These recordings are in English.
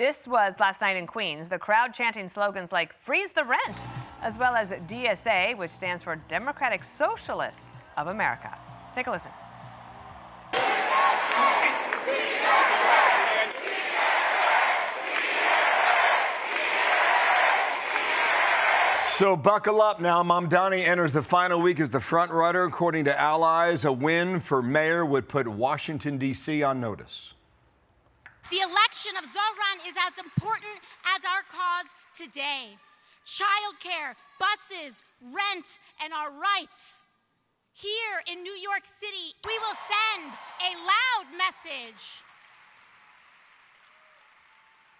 This was last night in Queens. The crowd chanting slogans like "Freeze the Rent," as well as DSA, which stands for Democratic Socialists of America. Take a listen. So buckle up now. Mamdani enters the final week as the front runner. According to allies, a win for mayor would put Washington, D.C. on notice. The election of Zohran is as important as our cause today. Childcare, buses, rent, and our rights. Here in New York City, we will send a loud message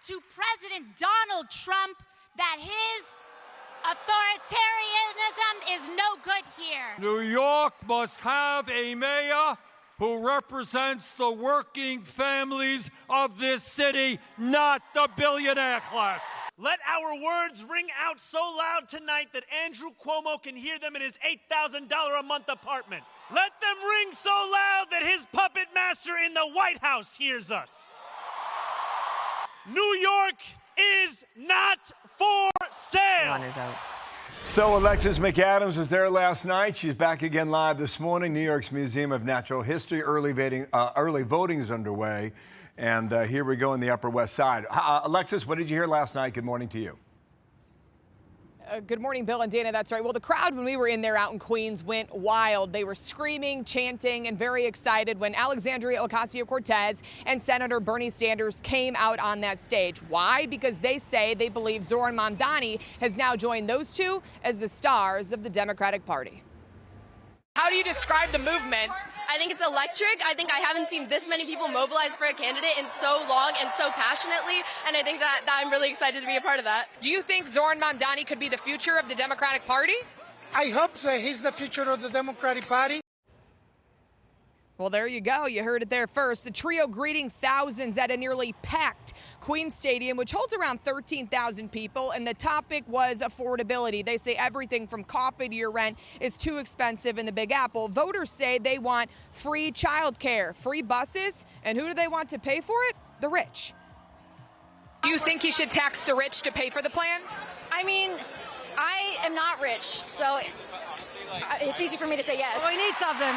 to President Donald Trump that his authoritarianism is no good here. New York must have a mayor who represents the working families of this city, not the billionaire class. Let our words ring out so loud tonight that Andrew Cuomo can hear them in his $8,000 a month apartment. Let them ring so loud that his puppet master in the White House hears us. New York is not for sale. One is out. So Alexis McAdams was there last night. She's back again live this morning. New York's Museum of Natural History. Early voting is underway. And here we go in the Upper West Side. Alexis, what did you hear last night? Good morning to you. Good morning, Bill and Dana. That's right. Well, the crowd, when we were in there out in Queens, went wild. They were screaming, chanting, and very excited when Alexandria Ocasio-Cortez and Senator Bernie Sanders came out on that stage. Why? Because they say they believe Zohran Mamdani has now joined those two as the stars of the Democratic Party. How do you describe the movement? I think it's electric. I think I haven't seen this many people mobilize for a candidate in so long and so passionately, and I think that I'm really excited to be a part of that. Do you think Zohran Mamdani could be the future of the Democratic Party? I hope that he's the future of the Democratic Party. Well, there you go. You heard it there first. The trio greeting thousands at a nearly packed Queens Stadium, which holds around 13,000 people, and the topic was affordability. They say everything from coffee to your rent is too expensive in the Big Apple. Voters say they want free childcare, free buses, and who do they want to pay for it? The rich. Do you think he should tax the rich to pay for the plan? I mean, I am not rich, so it's easy for me to say yes. We need something.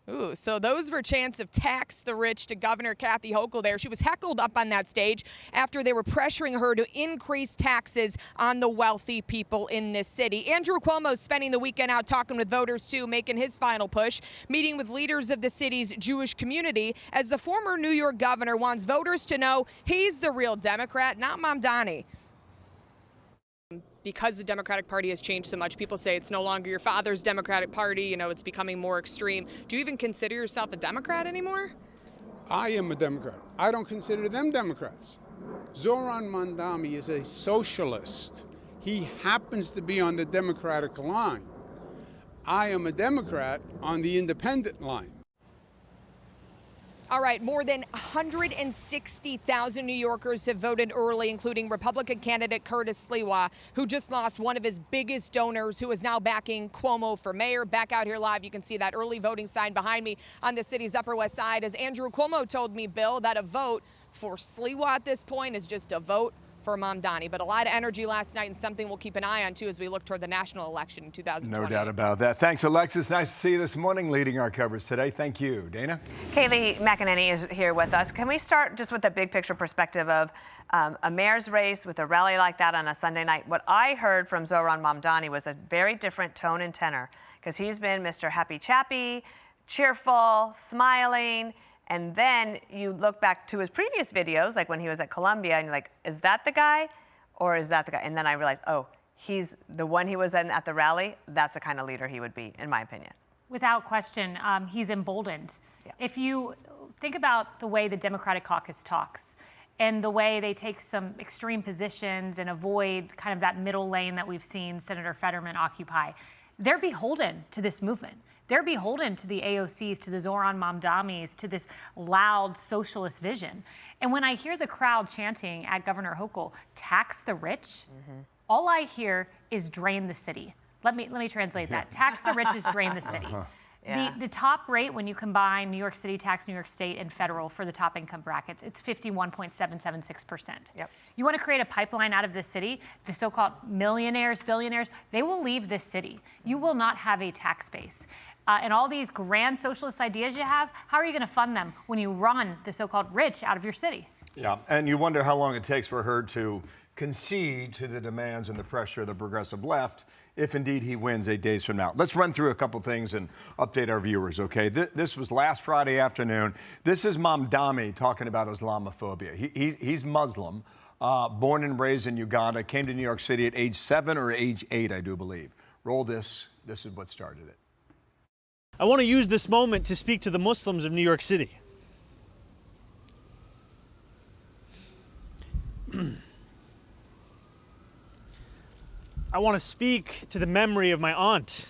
Ooh, so those were chants of tax the rich to Governor Kathy Hochul there. She was heckled up on that stage after they were pressuring her to increase taxes on the wealthy people in this city. Andrew Cuomo's spending the weekend out talking with voters, too, making his final push, meeting with leaders of the city's Jewish community, as the former New York governor wants voters to know he's the real Democrat, not Mamdani. Because the Democratic Party has changed so much, people say it's no longer your father's Democratic Party, you know, it's becoming more extreme. Do you even consider yourself a Democrat anymore? I am a Democrat. I don't consider them Democrats. Zohran Mamdani is a socialist. He happens to be on the Democratic line. I am a Democrat on the independent line. All right, more than 160,000 New Yorkers have voted early, including Republican candidate Curtis Sliwa, who just lost one of his biggest donors, who is now backing Cuomo for mayor. Back out here live, you can see that early voting sign behind me on the city's Upper West Side. As Andrew Cuomo told me, Bill, that a vote for Sliwa at this point is just a vote for Mamdani. But a lot of energy last night, and something we'll keep an eye on, too, as we look toward the national election in 2020. No doubt about that. Thanks, Alexis. Nice to see you this morning leading our coverage today. Thank you. Dana? Kayleigh McEnany is here with us. Can we start just with the big picture perspective of a mayor's race with a rally like that on a Sunday night? What I heard from Zohran Mamdani was a very different tone and tenor, because he's been Mr. Happy Chappy, cheerful, smiling. And then you look back to his previous videos, like when he was at Columbia, and you're like, is that the guy or is that the guy? And then I realized, oh, he's the one he was at the rally. That's the kind of leader he would be, in my opinion. Without question, he's emboldened. Yeah. If you think about the way the Democratic caucus talks and the way they take some extreme positions and avoid kind of that middle lane that we've seen Senator Fetterman occupy, they're beholden to this movement. They're beholden to the AOCs, to the Zohran Mamdanis, to this loud socialist vision. And when I hear the crowd chanting at Governor Hochul, tax the rich, all I hear is drain the city. Let me translate that. Tax the rich is drain the city. Yeah. The top rate when you combine New York City tax, New York State, and federal for the top income brackets, it's 51.776%. Yep. You want to create a pipeline out of this city, the so-called millionaires, billionaires, they will leave this city. You will not have a tax base. And all these grand socialist ideas you have, how are you going to fund them when you run the so-called rich out of your city? Yeah, and you wonder how long it takes for her to concede to the demands and the pressure of the progressive left if indeed he wins 8 days from now. Let's run through a couple things and update our viewers, okay? This was last Friday afternoon. This is Mamdani talking about Islamophobia. He's Muslim, born and raised in Uganda, came to New York City at age 7 or age 8, I do believe. Roll this. This is what started it. I want to use this moment to speak to the Muslims of New York City. I want to speak to the memory of my aunt.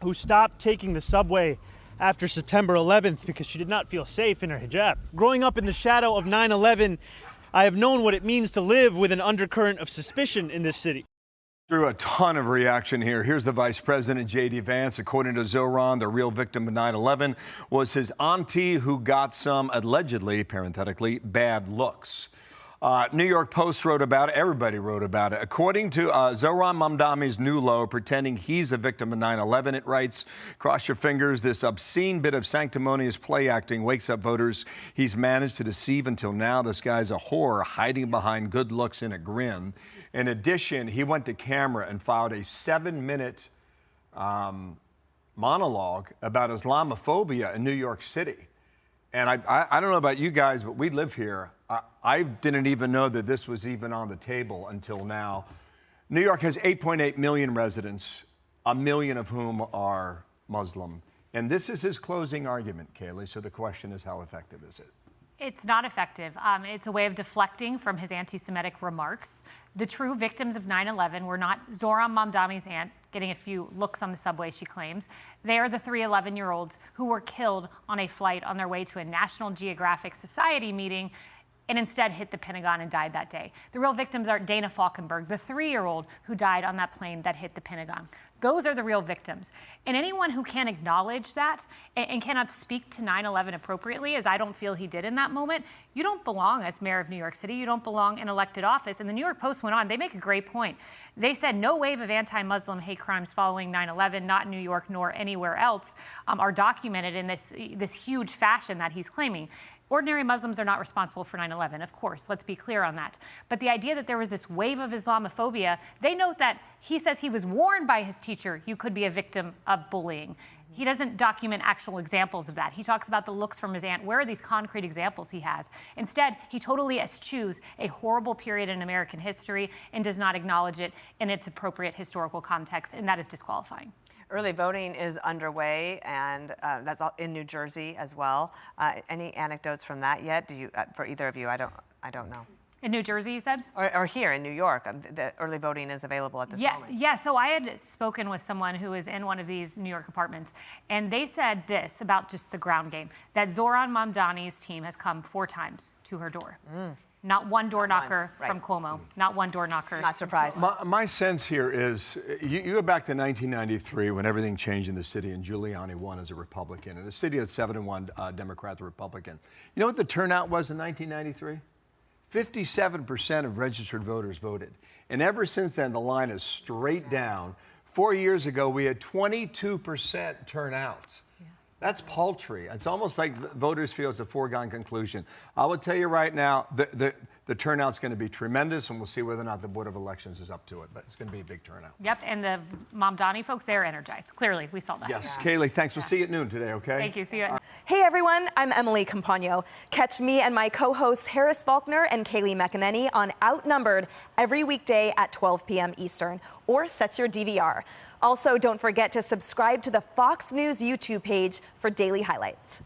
Who stopped taking the subway after September 11th because she did not feel safe in her hijab. Growing up in the shadow of 9/11, I have known what it means to live with an undercurrent of suspicion in this city. Through a ton of reaction here. Here's the Vice President, J.D. Vance. According to Zohran, the real victim of 9/11 was his auntie who got some, allegedly, parenthetically, bad looks. New York Post wrote about it. Everybody wrote about it. According to Zohran Mamdani's new low, pretending he's a victim of 9/11, it writes, cross your fingers, this obscene bit of sanctimonious play acting wakes up voters he's managed to deceive until now. This guy's a whore hiding behind good looks and a grin. In addition, he went to camera and filed a 7-minute monologue about Islamophobia in New York City. And I don't know about you guys, but we live here. I didn't even know that this was even on the table until now. New York has 8.8 million residents, 1 million of whom are Muslim. And this is his closing argument, Kayleigh. So the question is, how effective is it? It's not effective. It's a way of deflecting from his anti-Semitic remarks. The true victims of 9/11 were not Zohran Mamdani's aunt getting a few looks on the subway, she claims. They are the 3 11-year-olds who were killed on a flight on their way to a National Geographic Society meeting and instead hit the Pentagon and died that day. The real victims are Dana Falkenberg, the 3-year-old who died on that plane that hit the Pentagon. Those are the real victims. And anyone who can't acknowledge that and cannot speak to 9/11 appropriately, as I don't feel he did in that moment, you don't belong as mayor of New York City. You don't belong in elected office. And the New York Post went on. They make a great point. They said no wave of anti-Muslim hate crimes following 9/11, not in New York nor anywhere else, are documented in this huge fashion that he's claiming. Ordinary Muslims are not responsible for 9/11, of course, let's be clear on that. But the idea that there was this wave of Islamophobia, they note that he says he was warned by his teacher you could be a victim of bullying. He doesn't document actual examples of that. He talks about the looks from his aunt. Where are these concrete examples he has? Instead, he totally eschews a horrible period in American history and does not acknowledge it in its appropriate historical context, and that is disqualifying. Early voting is underway, and that's all in New Jersey as well. Any anecdotes from that yet? Do you, for either of you? I don't know. In New Jersey, you said? Or here in New York, the early voting is available at this moment. Yeah, so I had spoken with someone who is in one of these New York apartments, and they said this about just the ground game, that Zohran Mamdani's team has come 4 times to her door. Not one door knocker from Cuomo. Not one door knocker. Not surprised. My sense here is, you go back to 1993 when everything changed in the city and Giuliani won as a Republican. And the city had 7-1 Democrat to Republican. You know what the turnout was in 1993? 57% of registered voters voted. And ever since then, the line is straight down. 4 years ago, we had 22% turnout. That's paltry. It's almost like voters feel it's a foregone conclusion. I will tell you right now, the turnout's going to be tremendous, and we'll see whether or not the Board of Elections is up to it. But it's going to be a big turnout. Yep, and the Mamdani folks, they're energized. Clearly, we saw that. Yes, yeah. Kayleigh, thanks. We'll see you at noon today, okay? Thank you. See you. Hey, everyone. I'm Emily Campagno. Catch me and my co-hosts Harris Faulkner and Kayleigh McEnany on Outnumbered every weekday at 12 p.m. Eastern, or set your DVR. Also, don't forget to subscribe to the Fox News YouTube page for daily highlights.